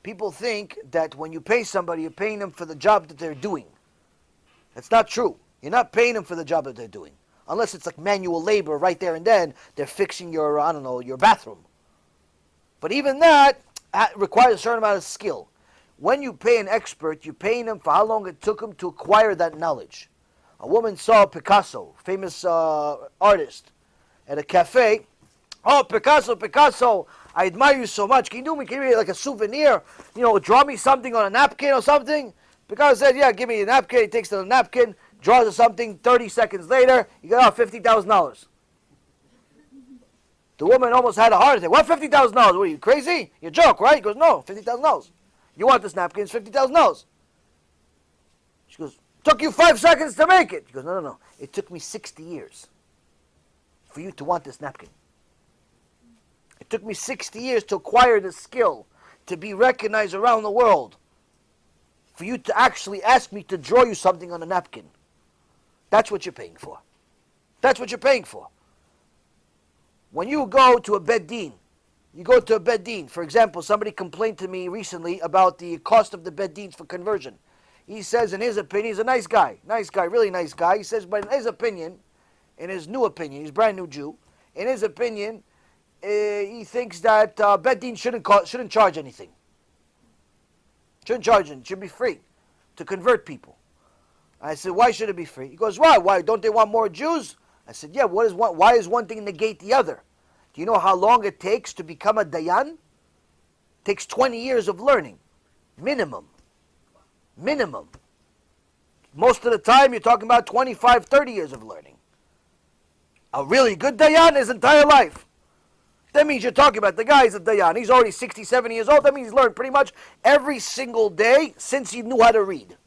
People think that when you pay somebody, you're paying them for the job that they're doing. That's not true. You're not paying them for the job that they're doing. Unless it's like manual labor right there and then, they're fixing your, I don't know, your bathroom. But even that requires a certain amount of skill. When you pay an expert, you're paying them for how long it took them to acquire that knowledge. A woman saw Picasso, famous artist, at a cafe. Oh, Picasso, Picasso, I admire you so much. Can you do me, give me like a souvenir? You know, draw me something on a napkin or something? Picasso said, yeah, give me a napkin. He takes the napkin, draws something. 30 seconds later, you got $50,000. The woman almost had a heart attack. What, $50,000? What are you, crazy? You joke, right? He goes, no, $50,000. You want this napkin, it's $50,000. She goes, took you 5 seconds to make it. He goes, no, no, no. It took me 60 years for you to want this napkin. It took me 60 years to acquire the skill, to be recognized around the world, for you to actually ask me to draw you something on a napkin. That's what you're paying for. That's what you're paying for. When you go to a Beit Din, for example, somebody complained to me recently about the cost of the Beit Dins for conversion. He says, in his opinion, he's a nice guy, really nice guy. He says, but in his opinion, in his new opinion, he's a brand new Jew, in his opinion, he thinks that Beit Din shouldn't charge anything. Shouldn't charge anything. It should be free to convert people. I said, why should it be free? He goes, why? Why? Don't they want more Jews? I said, yeah, why is one thing negate the other? Do you know how long it takes to become a Dayan? It takes 20 years of learning. Minimum. Minimum. Most of the time, you're talking about 25, 30 years of learning. A really good Dayan, his entire life. That means you're talking about the guy's a Dayan. He's already 60, 70 years old. That means he's learned pretty much every single day since he knew how to read.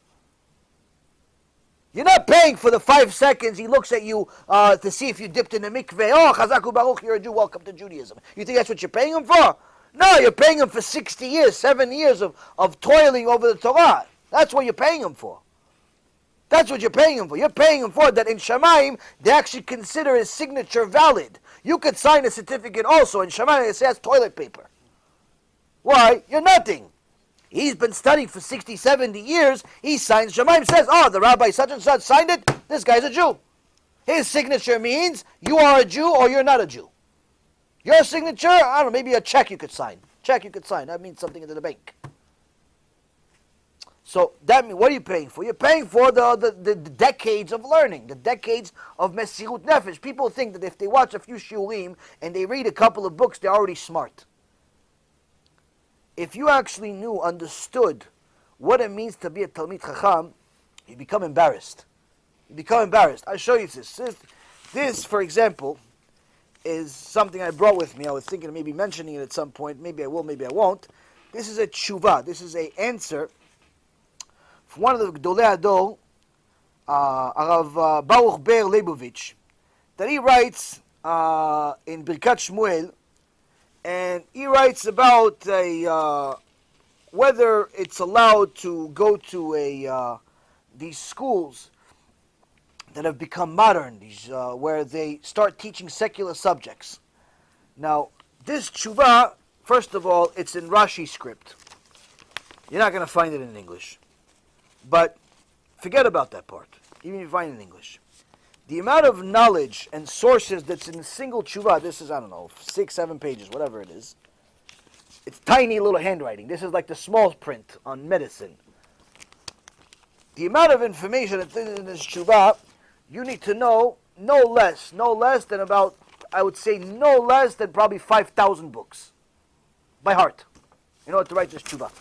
You're not paying for the 5 seconds he looks at you to see if you dipped in the mikveh. Oh, Chazaku Baruch, you're a Jew, welcome to Judaism. You think that's what you're paying him for? No, you're paying him for 60 years, 7 years of toiling over the Torah. That's what you're paying him for. That's what you're paying him for. You're paying him for that in Shamayim, they actually consider his signature valid. You could sign a certificate also. In Shamayim, it says toilet paper. Why? You're nothing. He's been studying for 60, 70 years. He signs. Shamayim says, oh, the rabbi such and such signed it. This guy's a Jew. His signature means you are a Jew or you're not a Jew. Your signature, I don't know, maybe a check you could sign. Check you could sign. That means something into the bank. So that means, what are you paying for? You're paying for the decades of learning, the decades of Mesirut Nefesh. People think that if they watch a few shiurim and they read a couple of books, they're already smart. If you actually understood what it means to be a Talmid Chacham, you become embarrassed. You become embarrassed. I'll show you this. This, for example, is something I brought with me. I was thinking of maybe mentioning it at some point. Maybe I will, maybe I won't. This is a TeShuva. This is an answer from one of the Gdolei Hador, Arav Baruch Ber Leibovich, that he writes in Birkat Shmuel, and he writes about whether it's allowed to go to these schools that have become modern, where they start teaching secular subjects. Now, this tshuva, first of all, it's in Rashi script. You're not going to find it in English. But forget about that part, even if you find it in English. The amount of knowledge and sources that's in a single tshuva, this is, I don't know, 6, 7 pages, whatever it is. It's tiny little handwriting. This is like the small print on medicine. The amount of information that's in this tshuva, you need to know no less than about, I would say no less than probably 5,000 books. By heart. In order to write this tshuva.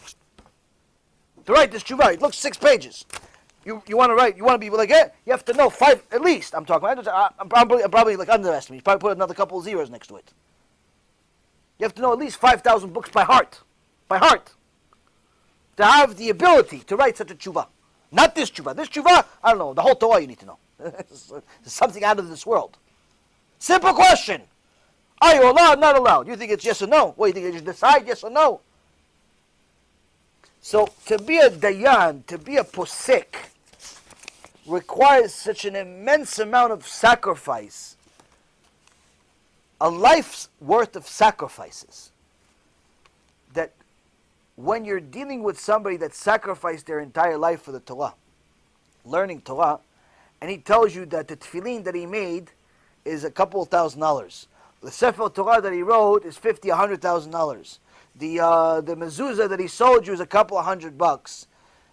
To write this tshuva, it looks 6 pages. You want to write, you want to be like it, you have to know 5, at least, I'm talking about. I'm probably like underestimating. You probably put another couple of zeros next to it. You have to know at least 5,000 books by heart. By heart. To have the ability to write such a tshuva. Not this tshuva. This tshuva, I don't know, the whole Torah you need to know. It's something out of this world. Simple question. Are you allowed, not allowed? You think it's yes or no? What, you think you just decide yes or no? So, to be a dayan, to be a posek, requires such an immense amount of sacrifice. A life's worth of sacrifices. That when you're dealing with somebody that sacrificed their entire life for the Torah, learning Torah, and he tells you that the tefillin that he made is a couple of $1,000. The Sefer Torah that he wrote is $50,000, $100,000. The mezuzah that he sold you is a couple of $100.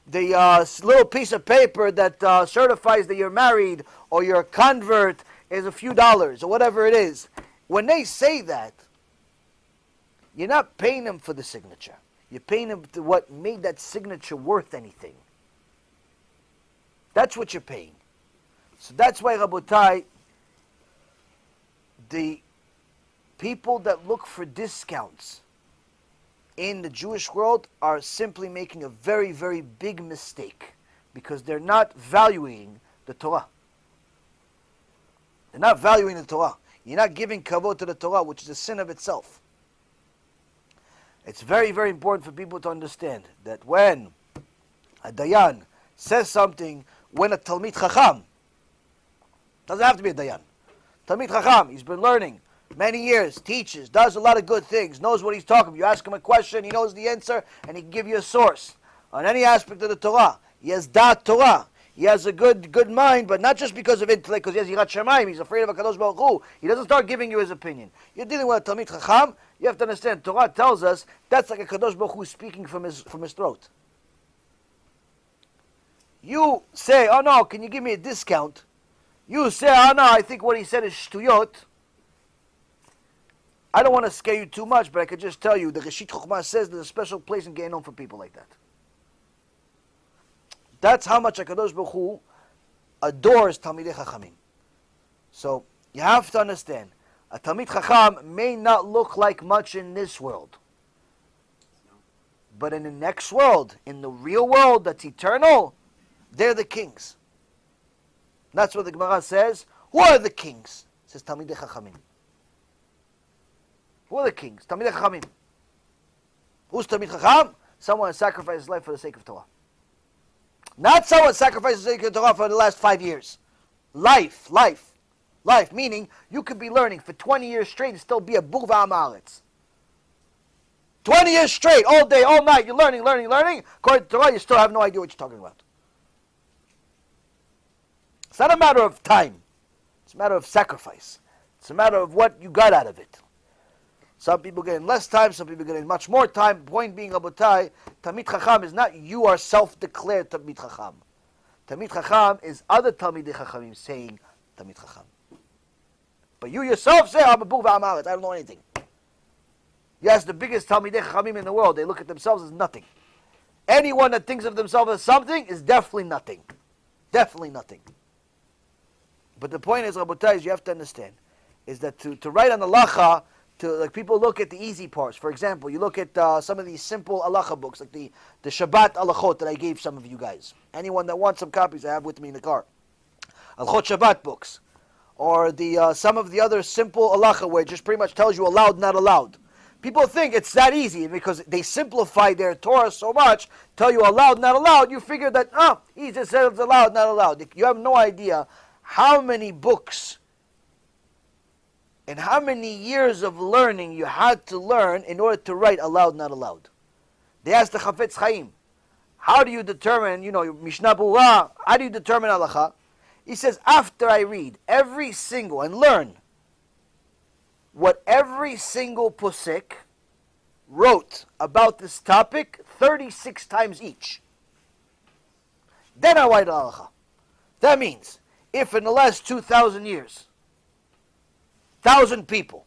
The little piece of paper that certifies that you're married or you're a convert is a few dollars or whatever it is. When they say that, you're not paying them for the signature. You're paying them to what made that signature worth anything. That's what you're paying. So that's why, Rabotai, the people that look for discounts in the Jewish world are simply making a very, very big mistake, because they're not valuing the Torah. They're not valuing the Torah. You're not giving kavod to the Torah, which is a sin of itself. It's very, very important for people to understand that when a Dayan says something, when a Talmid Chacham, doesn't have to be a Dayan, Talmid Chacham, he's been learning many years, teaches, does a lot of good things, knows what he's talking about. You ask him a question, he knows the answer, and he can give you a source on any aspect of the Torah. He has dat Torah. He has a good mind, but not just because of intellect, because he has Yirat Shamayim, he's afraid of HaKadosh Baruch Hu. He doesn't start giving you his opinion. You're dealing with a Talmid Chacham, you have to understand, Torah tells us that's like a Kadosh Baruch Hu speaking from his throat. You say, oh no, can you give me a discount? You say, oh no, I think what he said is shtuyot. I don't want to scare you too much, but I could just tell you, the Reshit Chokhmah says there's a special place in Gehenom for people like that. That's how much HaKadosh Baruch Hu adores Talmidei Chachamim. So, you have to understand, a Talmid Chacham may not look like much in this world. But in the next world, in the real world that's eternal, they're the kings. That's what the Gemara says. Who are the kings? It says Talmidei Chachamim. Who are the kings? Talmidei Chachamim. Who's Talmid Chacham? Someone who sacrificed his life for the sake of Torah. Not someone sacrifices the Torah for the last 5 years. Life, meaning you could be learning for 20 years straight and still be a בור ועם הארץ. 20 years straight, all day, all night, you're learning. According to Torah, you still have no idea what you're talking about. It's not a matter of time. It's a matter of sacrifice. It's a matter of what you got out of it. Some people get in less time, some people get in much more time. Point being, Rabotai, Talmid Chacham is not you are self-declared Talmid Chacham. Talmid Chacham is other Talmidei Chachamim saying Talmid Chacham. But you yourself say, I'm a בור ועם הארץ, I don't know anything. Yes, the biggest Talmidei Chachamim in the world, they look at themselves as nothing. Anyone that thinks of themselves as something is definitely nothing. Definitely nothing. But the point is, Rabotai, is you have to understand, is that to write on the halacha, like people look at the easy parts. For example, you look at some of these simple halacha books, like the Shabbat halachot that I gave some of you guys. Anyone that wants some copies, I have with me in the car. Halachot Shabbat books. Or the some of the other simple halacha where it just pretty much tells you allowed, not allowed. People think it's that easy because they simplify their Torah so much, tell you allowed, not allowed, you figure that, he just said it's allowed, not allowed. You have no idea how many books and how many years of learning you had to learn in order to write allowed, not allowed. They asked the Chafetz Chaim, how do you determine, Mishnah Berurah, how do you determine halacha? He says, after I read every single, and learn what every single posek wrote about this topic 36 times each, then I write halacha. That means, if in the last 2,000 years, 1,000 people,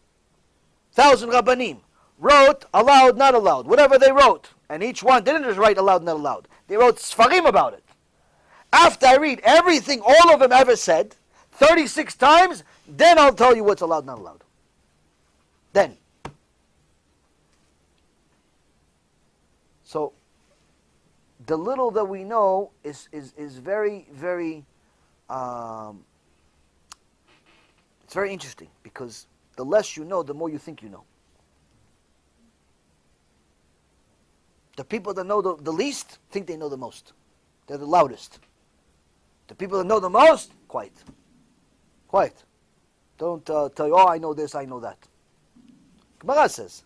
1,000 rabbanim wrote allowed, not allowed, whatever they wrote, and each one didn't just write allowed, not allowed, they wrote sfarim about it. After I read everything all of them ever said 36 times, then I'll tell you what's allowed, not allowed. Then. So the little that we know is very, very it's very interesting, because the less you know, the more you think you know. The people that know the least think they know the most. They're the loudest. The people that know the most, quiet. Don't tell you, I know this, I know that. Gemara says,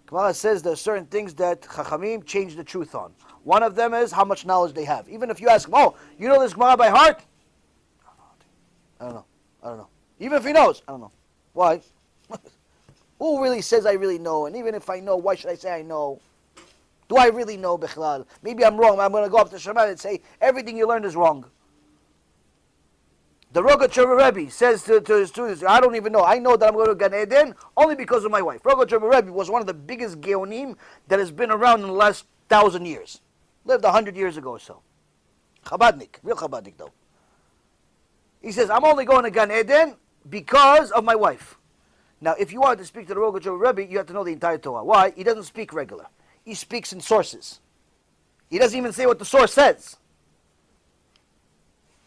Gemara says there are certain things that Chachamim change the truth on. One of them is how much knowledge they have. Even if you ask him, oh, you know this Gemara by heart? I don't know. Even if he knows, I don't know. Why? Who really says I really know? And even if I know, why should I say I know? Do I really know Bichlal? Maybe I'm wrong. I'm going to go up to Shemai and say everything you learned is wrong. The Rogatchover Rebbe says to his students, I don't even know. I know that I'm going to Gan Eden only because of my wife. Rogatchover Rebbe was one of the biggest Geonim that has been around in the last 1,000 years. Lived 100 years ago or so. Chabadnik. Real Chabadnik though. He says, I'm only going to Gan Eden because of my wife. Now, if you wanted to speak to the Rogatchover Rebbe, you have to know the entire Torah. Why? He doesn't speak regular. He speaks in sources. He doesn't even say what the source says.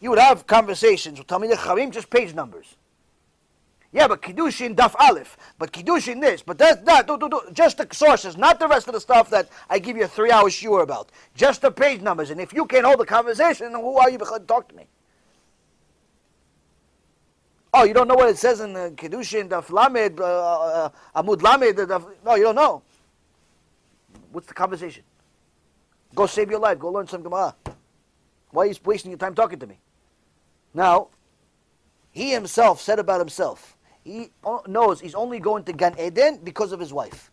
You would have conversations with Talmidei Chachamim, just page numbers. Yeah, but Kiddushin Daf Aleph, but Kiddushin this, but that, just the sources, not the rest of the stuff that I give you a 3-hour shiur about. Just the page numbers, and if you can't hold the conversation, then who are you to talk to me? Oh, you don't know what it says in Kiddushin Daf Lamed, Amud Lamed, no, you don't know. What's the conversation? Go save your life, go learn some Gemara. Why are you wasting your time talking to me? Now, he himself said about himself, he knows he's only going to Gan Eden because of his wife.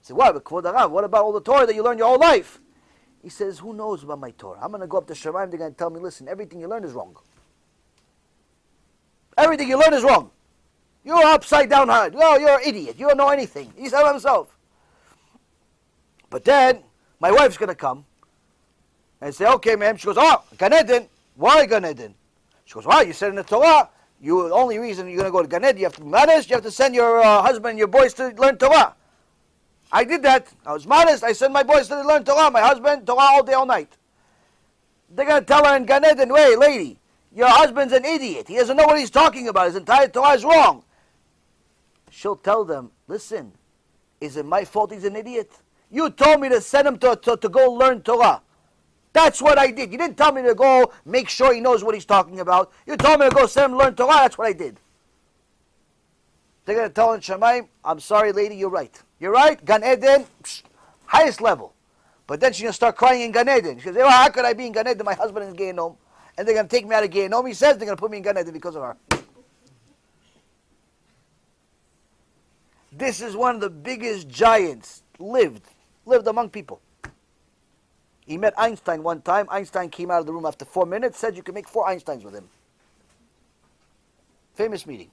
He said, why? But Kvod Harav, what about all the Torah that you learned your whole life? He says, who knows about my Torah? I'm going to go up to Shemaim, they're going to tell me, listen, everything you learned is wrong. Everything you learned is wrong. You're upside down hard. Oh, you're an idiot. You don't know anything. He said about himself. But then, my wife's going to come and say, okay, ma'am. She goes, oh, Gan Eden. Why Gan Eden? She goes, why? You said in the Torah, the only reason you're going to go to Gan Eden, you have to be modest, you have to send your husband and your boys to learn Torah. I did that. I was modest. I sent my boys to learn Torah. My husband, Torah all day, all night. They're going to tell her in Gan Eden, wait, lady, your husband's an idiot. He doesn't know what he's talking about. His entire Torah is wrong. She'll tell them, listen, is it my fault he's an idiot? You told me to send him to go learn Torah. That's what I did. You didn't tell me to go make sure he knows what he's talking about. You told me to go send him to learn Torah. That's what I did. They're going to tell in Shemaim, I'm sorry, lady, you're right. You're right. Gan Eden, highest level. But then she's going to start crying in Gan Eden. She says, well, how could I be in Gan Eden? My husband is in Gehenom. And they're going to take me out of Gehenom. He says they're going to put me in Gan Eden because of her. This is one of the biggest giants lived among people. He met Einstein one time. Einstein came out of the room after 4 minutes, said you can make 4 Einsteins with him. Famous meeting.